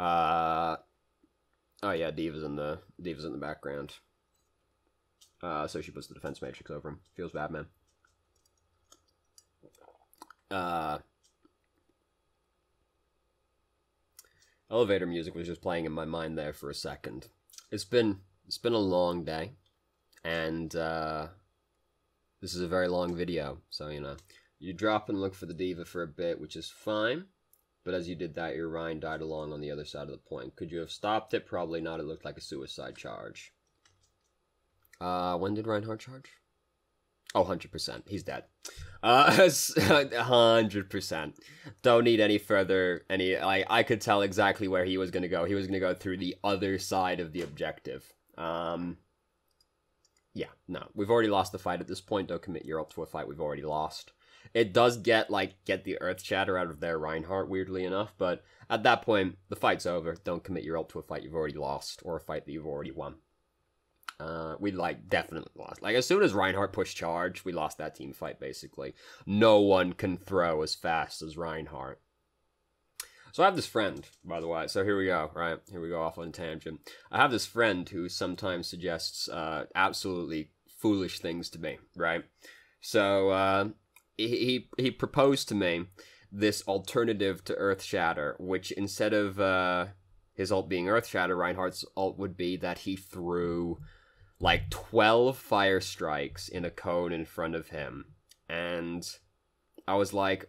Oh yeah, D.Va's in the background. So she puts the defense matrix over him. Feels bad, man. Elevator music was just playing in my mind there for a second. It's been a long day, and this is a very long video, so you know, you drop and look for the D.Va for a bit, which is fine. But as you did that, your Rhine died along on the other side of the point. Could you have stopped it? Probably not. It looked like a suicide charge. When did Reinhardt charge? Oh, 100%. He's dead. 100%. Don't need any further, I could tell exactly where he was going to go. He was going to go through the other side of the objective. Yeah, no. We've already lost the fight at this point. Don't commit your ult to a fight we've already lost. It does get the Earth Shatter out of their Reinhardt, weirdly enough, but at that point, the fight's over. Don't commit your ult to a fight you've already lost, or a fight that you've already won. We, definitely lost. As soon as Reinhardt pushed charge, we lost that team fight, basically. No one can throw as fast as Reinhardt. So I have this friend, by the way, so here we go, right? Here we go off on a tangent. I have this friend who sometimes suggests absolutely foolish things to me, right? So, he proposed to me this alternative to Earth Shatter, which instead of his ult being Earth Shatter, Reinhardt's ult would be that he threw 12 fire strikes in a cone in front of him. And I was like,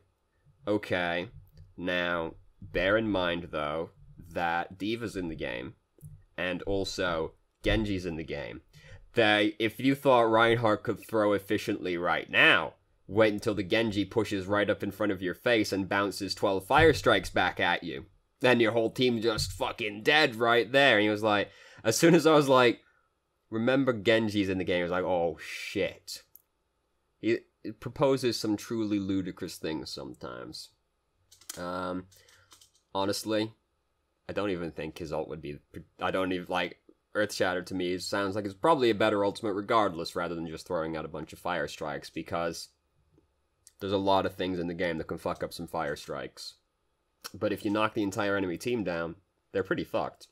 okay, now bear in mind though that D.Va's in the game, and also Genji's in the game. That if you thought Reinhardt could throw efficiently right now, wait until the Genji pushes right up in front of your face and bounces 12 fire strikes back at you. Then your whole team just fucking dead right there. And he was like, as soon as I was like, remember Genji's in the game, he was like, oh shit. He proposes some truly ludicrous things sometimes. Honestly, I don't even think his ult would be, Earth Shatter to me sounds like it's probably a better ultimate regardless, rather than just throwing out a bunch of fire strikes, because there's a lot of things in the game that can fuck up some fire strikes. But if you knock the entire enemy team down, they're pretty fucked.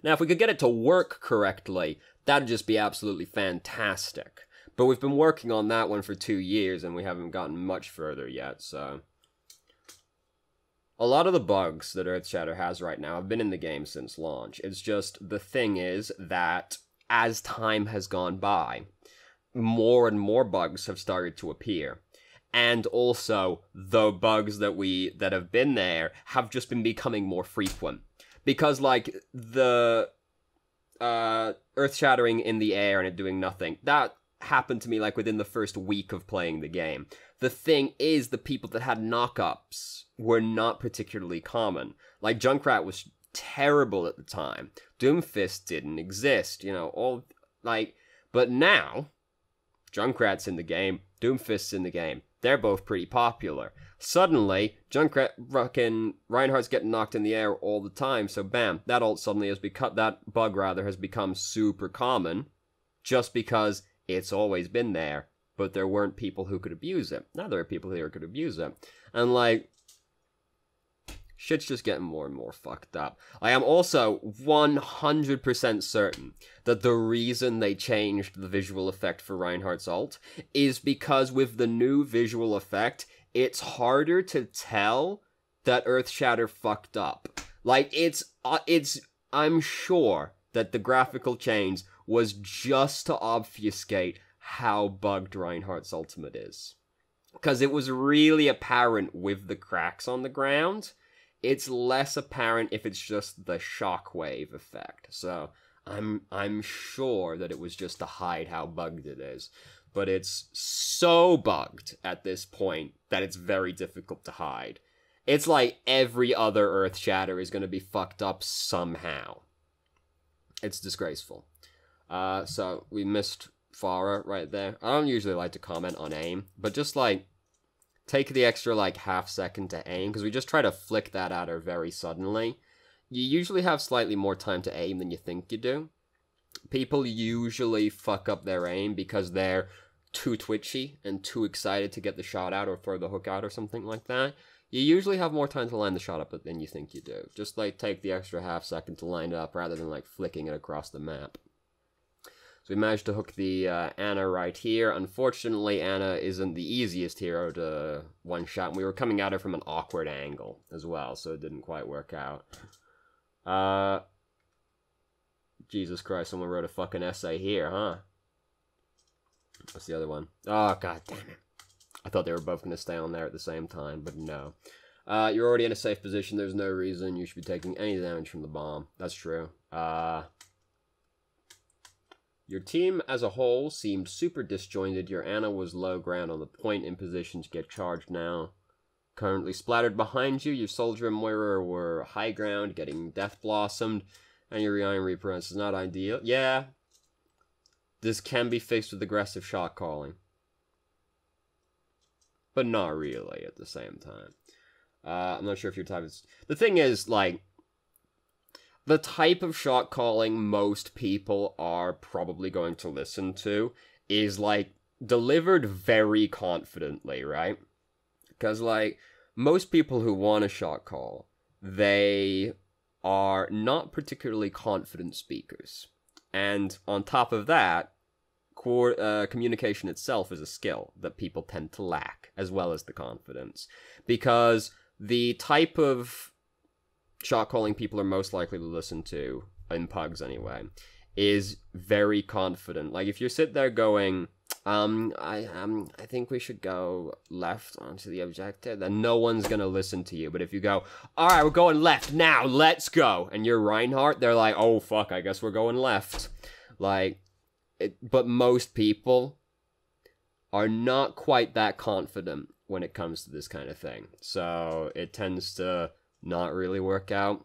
Now, if we could get it to work correctly, that'd just be absolutely fantastic. But we've been working on that one for 2 years, and we haven't gotten much further yet, so... A lot of the bugs that Earth Shatter has right now have been in the game since launch. It's just, the thing is that, as time has gone by, more and more bugs have started to appear. and also the bugs that have been there have just been becoming more frequent. Because, like, the earth shattering in the air and it doing nothing, that happened to me, like, within the first week of playing the game. The thing is, the people that had knock-ups were not particularly common. Like, Junkrat was terrible at the time. Doomfist didn't exist, you know, but now, Junkrat's in the game, Doomfist's in the game. They're both pretty popular. Suddenly, Reinhardt's getting knocked in the air all the time, so bam, that bug has become super common, just because it's always been there, but there weren't people who could abuse it. Now there are people who could abuse it. And, like, shit's just getting more and more fucked up. I am also 100% certain that the reason they changed the visual effect for Reinhardt's ult is because with the new visual effect, it's harder to tell that Earthshatter fucked up. Like, I'm sure that the graphical change was just to obfuscate how bugged Reinhardt's ultimate is. Because it was really apparent with the cracks on the ground. It's less apparent if it's just the shockwave effect. So I'm sure that it was just to hide how bugged it is. But it's so bugged at this point that it's very difficult to hide. It's like every other Earthshatter is going to be fucked up somehow. It's disgraceful. So we missed Farah right there. I don't usually like to comment on aim, but just like take the extra like half second to aim, because we just try to flick that at her very suddenly. You usually have slightly more time to aim than you think you do. People usually fuck up their aim because they're too twitchy and too excited to get the shot out or throw the hook out or something like that. You usually have more time to line the shot up than you think you do. Just like take the extra half second to line it up rather than like flicking it across the map. So we managed to hook the Ana right here. Unfortunately, Ana isn't the easiest hero to one-shot. And we were coming at her from an awkward angle as well, so it didn't quite work out. Jesus Christ, someone wrote a fucking essay here, huh? What's the other one? Oh, god damn it. I thought they were both going to stay on there at the same time, but no. You're already in a safe position. There's no reason you should be taking any damage from the bomb. That's true. Your team as a whole seemed super disjointed. Your Ana was low ground on the point, in position to get charged now. Currently splattered behind you, your Soldier and Moira were high ground, getting Death Blossomed, and your Iron Reaper is not ideal. Yeah, this can be fixed with aggressive shot calling. But not really at the same time. I'm not sure if your type is... The thing is, like, the type of shot calling most people are probably going to listen to is, like, delivered very confidently, right? Because, like, most people who want a shot call, they are not particularly confident speakers. And on top of that, communication itself is a skill that people tend to lack, as well as the confidence. Because the type of shot calling people are most likely to listen to, in pugs anyway, is very confident. Like, if you sit there going, I think we should go left onto the objective, then no one's gonna listen to you. But if you go, alright, we're going left now, let's go, and you're Reinhardt, they're like, oh fuck, I guess we're going left. Like, but most people are not quite that confident when it comes to this kind of thing. So it tends to not really work out.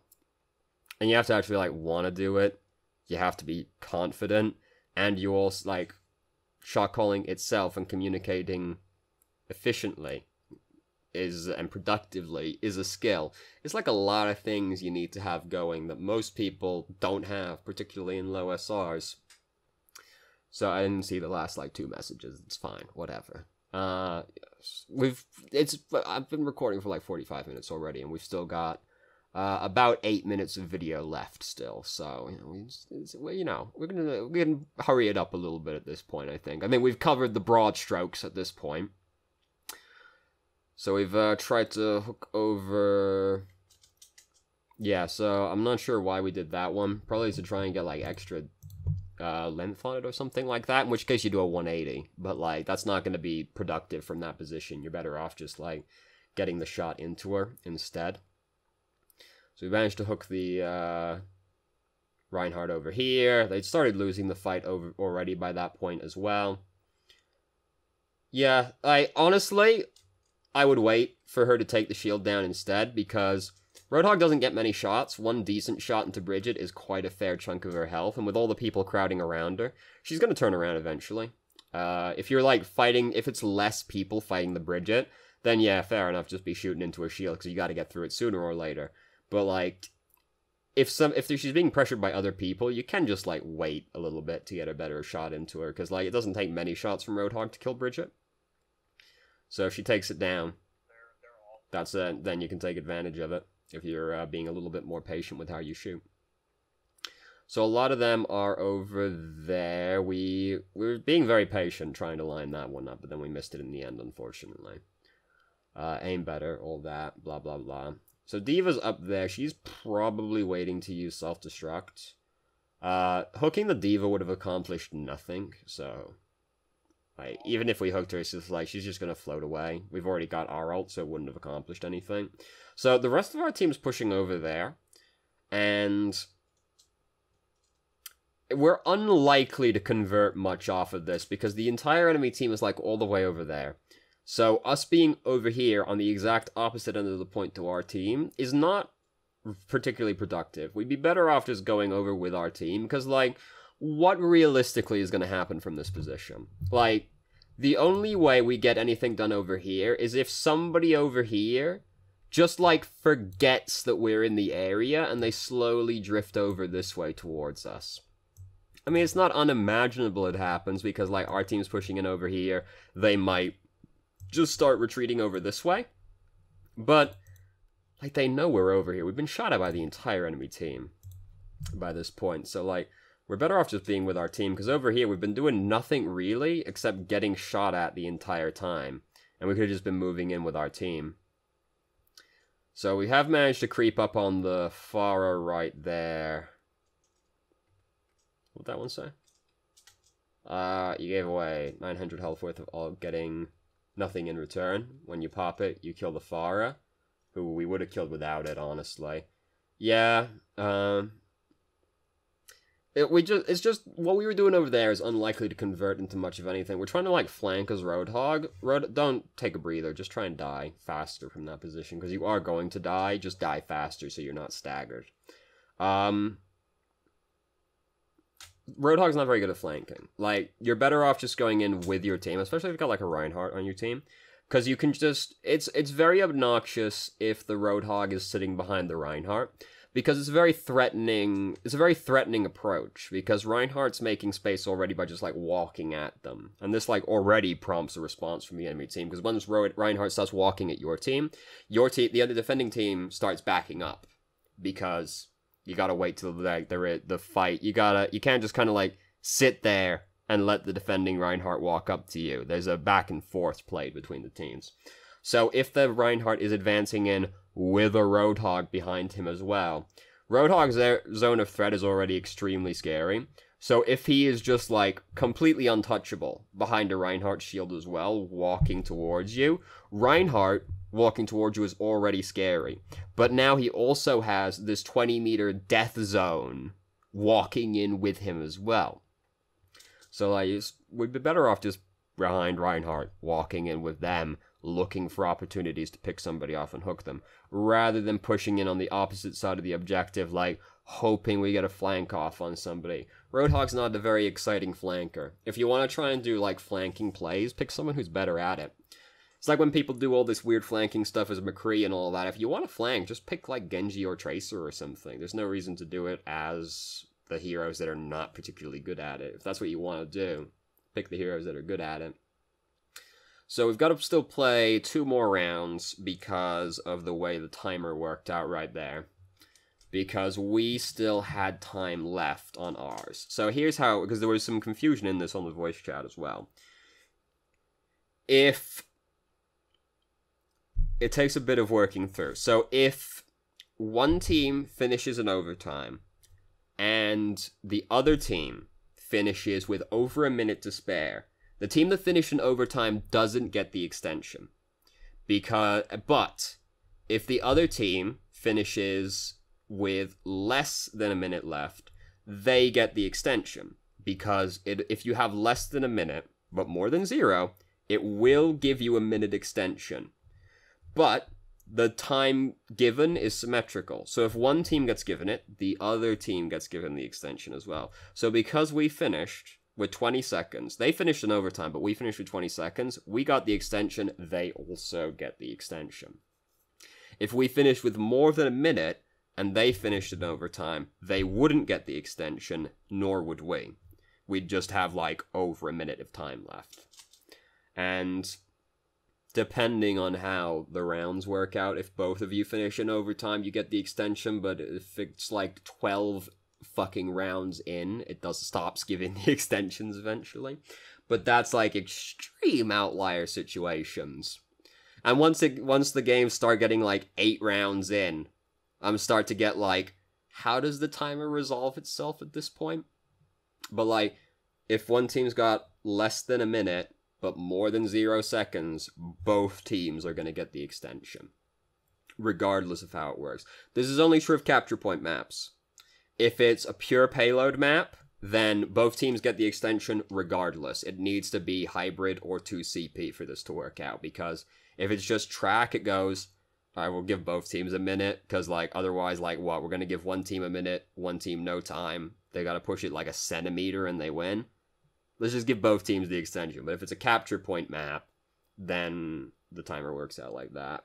And you have to actually, like, want to do it. You have to be confident. And you also, like, shot calling itself and communicating efficiently and productively is a skill. It's like a lot of things you need to have going that most people don't have, particularly in low SRs. So I didn't see the last, like, 2 messages. It's fine. Whatever. I've been recording for, like, 45 minutes already, and we've still got about 8 minutes of video left still. So, we're gonna hurry it up a little bit at this point, I think. I think we've covered the broad strokes at this point. So we've tried to hook over... Yeah, so I'm not sure why we did that one. Probably to try and get, like, extra length on it or something like that, in which case you do a 180. But, like, that's not going to be productive from that position. You're better off just, like, getting the shot into her instead. So we managed to hook the Reinhardt over here. They'd started losing the fight already by that point as well. Yeah, honestly, I would wait for her to take the shield down instead, because Roadhog doesn't get many shots. One decent shot into Bridget is quite a fair chunk of her health, and with all the people crowding around her, she's going to turn around eventually. If you're, like, fighting, if it's less people fighting the Bridget, then yeah, fair enough, just be shooting into a shield, because you got to get through it sooner or later. But, like, if she's being pressured by other people, you can just, like, wait a little bit to get a better shot into her, because, like, it doesn't take many shots from Roadhog to kill Bridget. So if she takes it down, that's it, then you can take advantage of it, if you're being a little bit more patient with how you shoot. So a lot of them are over there. We're being very patient trying to line that one up, but then we missed it in the end, unfortunately. Aim better, all that, blah, blah, blah. So D.Va's up there. She's probably waiting to use self-destruct. Hooking the D.Va would have accomplished nothing, so... like, even if we hooked her, it's just like, she's just going to float away. We've already got our ult, so it wouldn't have accomplished anything. So the rest of our team's pushing over there, and... we're unlikely to convert much off of this, because the entire enemy team is, like, all the way over there. So us being over here on the exact opposite end of the point to our team is not particularly productive. We'd be better off just going over with our team, because, like, what realistically is going to happen from this position? Like, the only way we get anything done over here is if somebody over here just, like, forgets that we're in the area and they slowly drift over this way towards us. I mean, it's not unimaginable it happens, because, like, our team's pushing in over here. They might just start retreating over this way. But, like, they know we're over here. We've been shot at by the entire enemy team by this point. So, like, we're better off just being with our team, because over here we've been doing nothing really except getting shot at the entire time. And we could have just been moving in with our team. So we have managed to creep up on the far right there. What'd that one say? You gave away 900 health worth of all, getting nothing in return. When you pop it, you kill the Pharah, who we would have killed without it, honestly. Yeah, it's just, what we were doing over there is unlikely to convert into much of anything. We're trying to, like, flank as Roadhog. Don't take a breather, just try and die faster from that position, because you are going to die, just die faster so you're not staggered. Roadhog's not very good at flanking. Like, you're better off just going in with your team, especially if you've got, like, a Reinhardt on your team. Because you can just... It's very obnoxious if the Roadhog is sitting behind the Reinhardt. Because it's a very threatening approach. Because Reinhardt's making space already by just, like, walking at them. And this, like, already prompts a response from the enemy team. Because once Reinhardt starts walking at your team, the other defending team starts backing up. Because... you gotta wait till the fight. You can't just kind of, like, sit there and let the defending Reinhardt walk up to you. There's a back and forth played between the teams. So if the Reinhardt is advancing in with a Roadhog behind him as well, Roadhog's zone of threat is already extremely scary. So if he is just, like, completely untouchable behind a Reinhardt shield as well, walking towards you, Reinhardt walking towards you is already scary. But now he also has this 20-meter death zone walking in with him as well. So, like, we'd be better off just behind Reinhardt, walking in with them, looking for opportunities to pick somebody off and hook them, rather than pushing in on the opposite side of the objective, like, hoping we get a flank off on somebody. Roadhog's not a very exciting flanker. If you want to try and do, like, flanking plays, pick someone who's better at it. It's like when people do all this weird flanking stuff as McCree and all that. If you want to flank, just pick, like, Genji or Tracer or something. There's no reason to do it as the heroes that are not particularly good at it. If that's what you want to do, pick the heroes that are good at it. So we've got to still play 2 more rounds because of the way the timer worked out right there. Because we still had time left on ours. So here's how, because there was some confusion in this on the voice chat as well. If... it takes a bit of working through. So if one team finishes in overtime, and the other team finishes with over a minute to spare, the team that finished in overtime doesn't get the extension. But if the other team finishes with less than a minute left, they get the extension. Because if you have less than a minute, but more than 0, it will give you a minute extension. But the time given is symmetrical. So if one team gets given it, the other team gets given the extension as well. So because we finished with 20 seconds, they finished in overtime, but we finished with 20 seconds, we got the extension, they also get the extension. If we finished with more than a minute, and they finished in overtime, they wouldn't get the extension, nor would we. We'd just have, like, over a minute of time left. And depending on how the rounds work out, if both of you finish in overtime, you get the extension, but if it's, like, 12 fucking rounds in, it stops giving the extensions eventually. But that's, like, extreme outlier situations. And once the games start getting, like, 8 rounds in, I'm start to get, like, how does the timer resolve itself at this point? But, like, if one team's got less than a minute, but more than 0 seconds, both teams are going to get the extension, regardless of how it works. This is only true of capture point maps. If it's a pure payload map, then both teams get the extension regardless. It needs to be hybrid or 2CP for this to work out, because if it's just track, it goes, I will give both teams a minute, because, like, otherwise, like, what? We're going to give one team a minute, one team no time. They got to push it, like, a centimeter and they win. Let's just give both teams the extension. But if it's a capture point map, then the timer works out like that.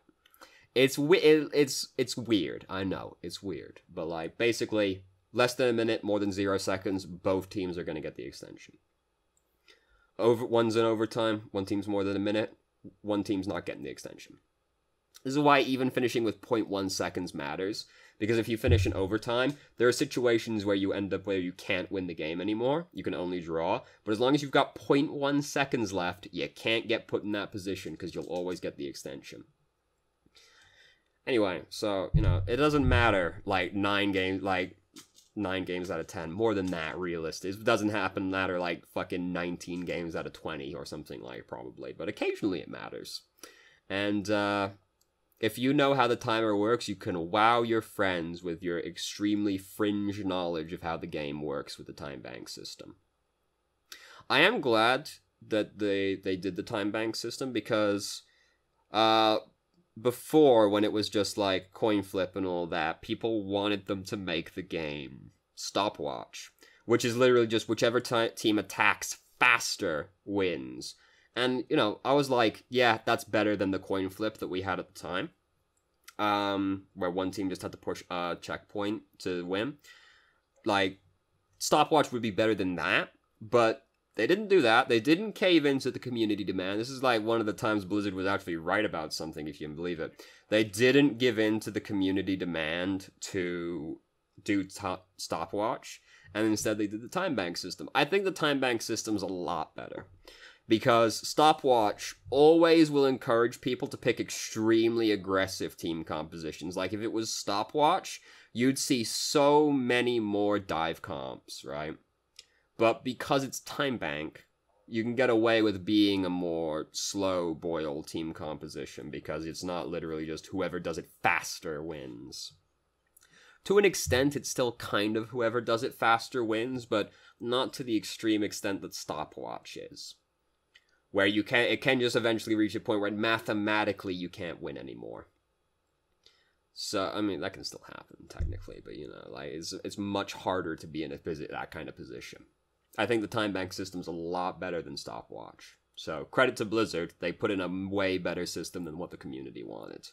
It's weird. I know, it's weird. But, like, basically, less than a minute, more than 0 seconds, both teams are going to get the extension. One's in overtime, one team's more than a minute, one team's not getting the extension. This is why even finishing with 0.1 seconds matters, because if you finish in overtime, there are situations where you end up where you can't win the game anymore, you can only draw, but as long as you've got 0.1 seconds left, you can't get put in that position, because you'll always get the extension. Anyway, so, you know, it doesn't matter, like, 9 games out of 10, more than that, realistic. It doesn't matter, like, fucking 19 games out of 20 or something, like, probably, but occasionally it matters. And, if you know how the timer works, you can wow your friends with your extremely fringe knowledge of how the game works with the time bank system. I am glad that they did the time bank system, because before, when it was just like coin flip and all that, people wanted them to make the game stopwatch, which is literally just whichever team attacks faster wins. And, you know, I was like, yeah, that's better than the coin flip that we had at the time, where one team just had to push a checkpoint to win. Like, stopwatch would be better than that, but they didn't do that. They didn't cave into the community demand. This is like one of the times Blizzard was actually right about something, if you can believe it. They didn't give in to the community demand to do stopwatch, and instead they did the time bank system. I think the time bank system's a lot better, because stopwatch always will encourage people to pick extremely aggressive team compositions. Like, if it was stopwatch, you'd see so many more dive comps, right? But because it's time bank, you can get away with being a more slow boil team composition, because it's not literally just whoever does it faster wins. To an extent, it's still kind of whoever does it faster wins, but not to the extreme extent that stopwatch is, where it can just eventually reach a point where mathematically you can't win anymore. So, I mean, that can still happen, technically, but, you know, like, it's much harder to be in that kind of position. I think the time bank system's a lot better than stopwatch. So, credit to Blizzard, they put in a way better system than what the community wanted.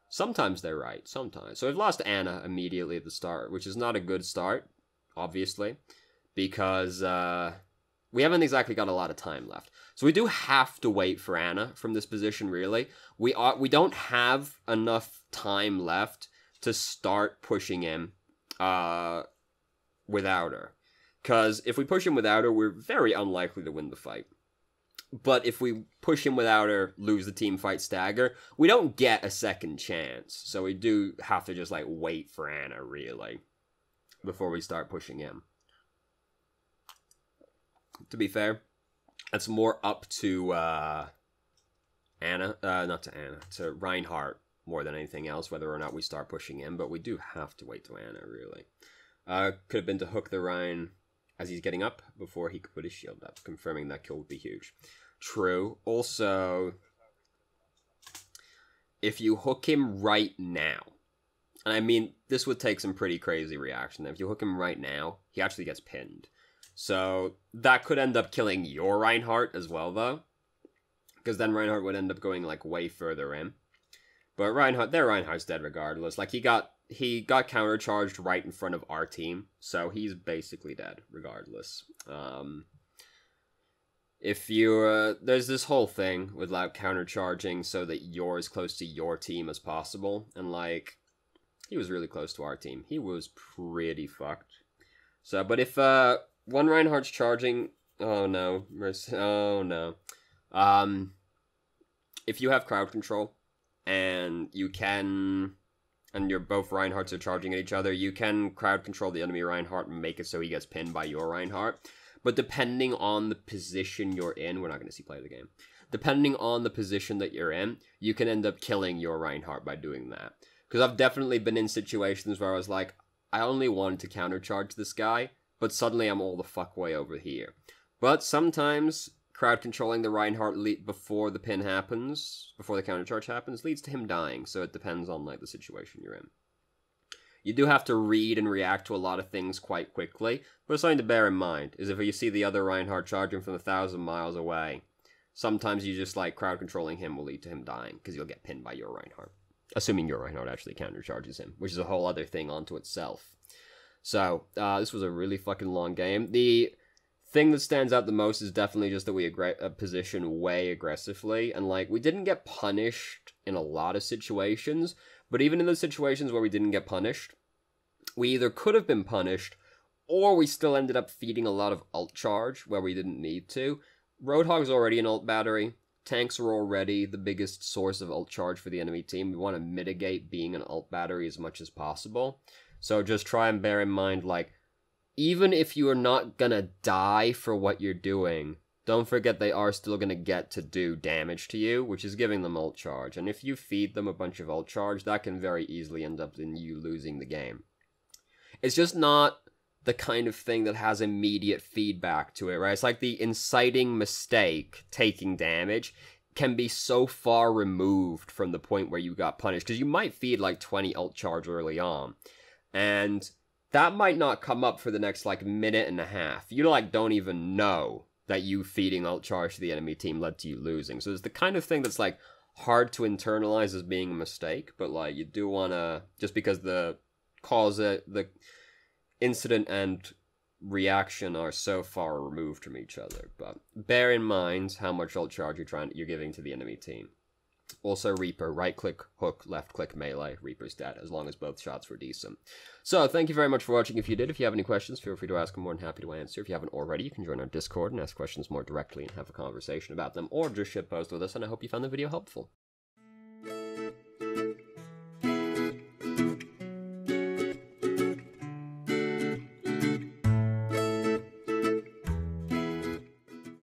Sometimes they're right, sometimes. So we've lost Anna immediately at the start, which is not a good start, obviously, because we haven't exactly got a lot of time left. So we do have to wait for Anna from this position, really. We don't have enough time left to start pushing him without her. Because if we push him without her, we're very unlikely to win the fight. But if we push him without her, lose the team fight, stagger, we don't get a second chance. So we do have to just, like, wait for Anna, really, before we start pushing him. to be fair. That's more up to to Reinhardt more than anything else, whether or not we start pushing him, but we do have to wait to Ana, really. Could have been to hook the Rein as he's getting up before he could put his shield up, confirming that kill would be huge. True. Also, if you hook him right now, and I mean, this would take some pretty crazy reaction. If you hook him right now, he actually gets pinned. So that could end up killing your Reinhardt as well, though. Because then Reinhardt would end up going, like, way further in. But Reinhardt's dead regardless. Like, he got countercharged right in front of our team. So he's basically dead regardless. If you, there's this whole thing with, like, countercharging so that you're as close to your team as possible. And, like, he was really close to our team. He was pretty fucked. So, but if, one Reinhardt's charging, oh no, if you have crowd control, and you're both Reinhardts are charging at each other, you can crowd control the enemy Reinhardt and make it so he gets pinned by your Reinhardt. But depending on the position you're in, we're not going to see play of the game. Depending on the position that you're in, you can end up killing your Reinhardt by doing that. Because I've definitely been in situations where I was like, I only wanted to countercharge this guy, but suddenly I'm all the fuck way over here. But sometimes crowd controlling the Reinhardt before the pin happens, before the countercharge happens, leads to him dying. So it depends on, like, the situation you're in. You do have to read and react to a lot of things quite quickly, but something to bear in mind is if you see the other Reinhardt charging from 1,000 miles away, sometimes you just, like, crowd controlling him will lead to him dying, because you'll get pinned by your Reinhardt. Assuming your Reinhardt actually countercharges him, which is a whole other thing onto itself. So, this was a really fucking long game. The thing that stands out the most is definitely just that we position way aggressively, and, like, we didn't get punished in a lot of situations, but even in the situations where we didn't get punished, we either could have been punished, or we still ended up feeding a lot of ult charge where we didn't need to. Roadhog's already an ult battery. Tanks are already the biggest source of ult charge for the enemy team. We want to mitigate being an ult battery as much as possible. So just try and bear in mind, like, even if you are not gonna die for what you're doing, don't forget they are still gonna get to do damage to you, which is giving them ult charge. And if you feed them a bunch of ult charge, that can very easily end up in you losing the game. It's just not the kind of thing that has immediate feedback to it, right? It's like the inciting mistake, taking damage, can be so far removed from the point where you got punished. Because you might feed, like, 20 ult charge early on. And that might not come up for the next, like, minute and a half. You, like, don't even know that you feeding ult charge to the enemy team led to you losing. So it's the kind of thing that's, like, hard to internalize as being a mistake. But, like, you do want to, just because the incident and reaction are so far removed from each other. But bear in mind how much ult charge you're giving to the enemy team. Also, Reaper, right-click, hook, left-click, melee. Reaper's dead, as long as both shots were decent. So, thank you very much for watching. If you did, if you have any questions, feel free to ask. I'm more than happy to answer. If you haven't already, you can join our Discord and ask questions more directly and have a conversation about them, or just shitpost with us, and I hope you found the video helpful.